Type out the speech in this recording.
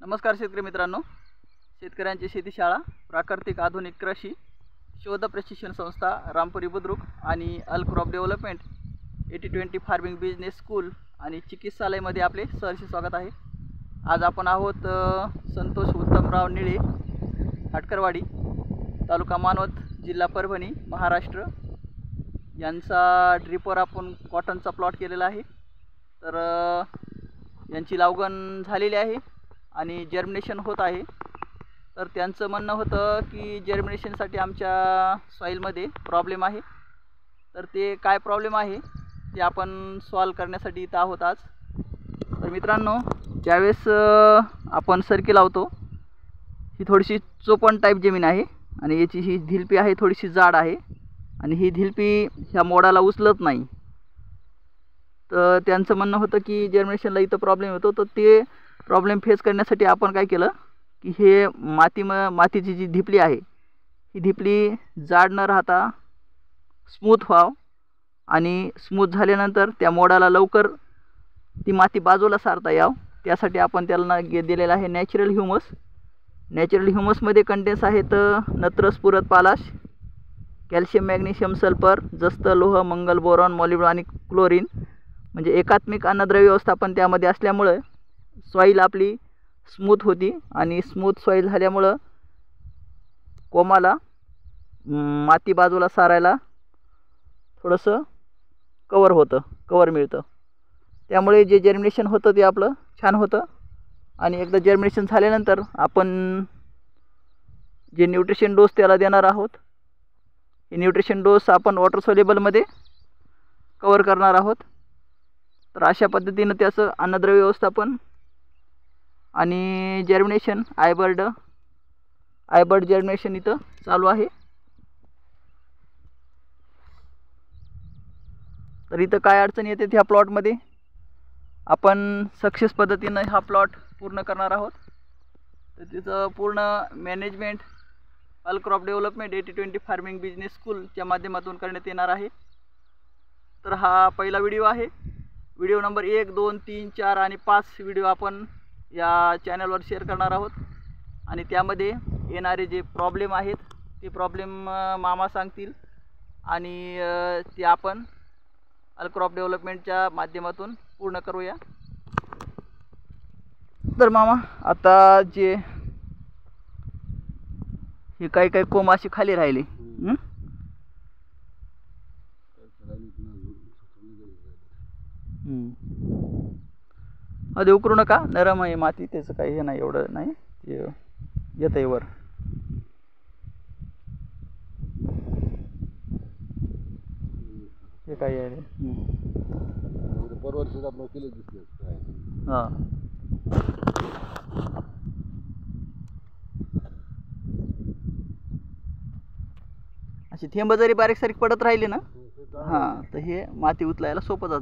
नमस्कार शेतकरी मित्रांनो, शेतकऱ्यांची शेती शाळा, प्राकृतिक आधुनिक कृषी शोध प्रशिक्षण संस्था रामपुरी बुद्रुक आणि अल crop development 80-20 farming business school आणि चिकित्सालयमध्ये आपले सहर्ष स्वागत आहे। आज आपण आहोत संतोष उत्तमराव निळे, हाटकरवाडी, तालुका मानवत, जिल्हा परभणी, महाराष्ट्र यांचा ड्रिपवर आपण कॉटनचा प्लॉट केलेला आहे। तर यांची लागवड झालेली आहे आणि जर्मिनेशन होत आहे। तर त्यांचं म्हणणं होतं की जर्मिनेशनसाठी आमच्या सॉइलमध्ये प्रॉब्लेम आहे। तर ते काय प्रॉब्लेम आहे ते आपण सॉल्व करण्यासाठी इथं आहोत आज। तर मित्रांनो, ज्यावेळेस आपण सरकी लावतो, ही थोडीशी चोपण टाईप जमीन आहे आणि याची ही धिलपी आहे थोडीशी जाड आहे आणि ही धिलपी ह्या मोडाला उचलत नाही। तर त्यांचं म्हणणं होतं की जर्मिनेशनला इथं प्रॉब्लेम होतो। तर ते प्रॉब्लेम फेस करण्यासाठी आपण काय केलं की हे मातीची जी धिपली आहे, ही धिपली जाड न राहता स्मूथ व्हावं आणि स्मूथ झाल्यानंतर त्या मोडाला लवकर ती माती बाजूला सारता यावं, त्यासाठी आपण त्याला दिलेलं आहे नॅचरल ह्युमस। नॅचरल ह्युमसमध्ये कंटेन्स आहेत नत्र, स्फुरद, पालाश, कॅल्शियम, मॅग्नेशियम, सल्फर, जस्त, लोह, मंगल, बोरॉन, मॉलिब्डेनम आणि क्लोरीन, म्हणजे एकात्मिक अन्नद्रव्य व्यवस्थापन त्यामध्ये असल्यामुळे सॉइल आपली स्मूथ होती आणि स्मूथ सॉइल झाल्यामुळं कोमाला माती बाजूला सारायला थोडंसं कवर मिळतं। त्यामुळे जे जर्मिनेशन होतं ते आपलं छान होतं। आणि एकदा जर्मिनेशन झाल्यानंतर आपण जे न्यूट्रिशन डोस त्याला देणार आहोत, हे न्यूट्रिशन डोस आपण वॉटर सोल्युबलमध्ये कवर करणार आहोत। तर अशा पद्धतीनं त्याचं अन्नद्रव्य व्यवस्थापन आणि जर्मिनेशन आयबर्ड जर्मिनेशन इथं चालू आहे। तर इथं काय अडचण येते ह्या प्लॉटमध्ये, आपण सक्सेस पद्धतीनं हा प्लॉट पूर्ण करणार आहोत। तर तिथं पूर्ण मॅनेजमेंट अल क्रॉप डेव्हलपमेंट 80-20 फार्मिंग बिझनेस स्कूलच्या माध्यमातून करण्यात येणार आहे। तर हा पहिला व्हिडिओ आहे। व्हिडिओ नंबर 1, 2, 3, 4 आणि 5 व्हिडिओ आपण या चॅनलवर शेअर करणार आहोत आणि त्यामध्ये येणारे जे प्रॉब्लेम आहेत ते प्रॉब्लेम मामा सांगतील आणि ते आपण अल क्रॉप डेव्हलपमेंटच्या माध्यमातून पूर्ण करूया। तर मामा, आता जे हे काही कोंब अशी खाली राहिली, अरे उकरू नका, नरम आहे माती, त्याचं काही हे नाही, एवढं नाही, ते येतंय वर। हे काय आहे हां, अशी थेंब जरी बारीक सारीक पडत राहिली ना, हां, तर हे माती उचलायला सोपं जातं।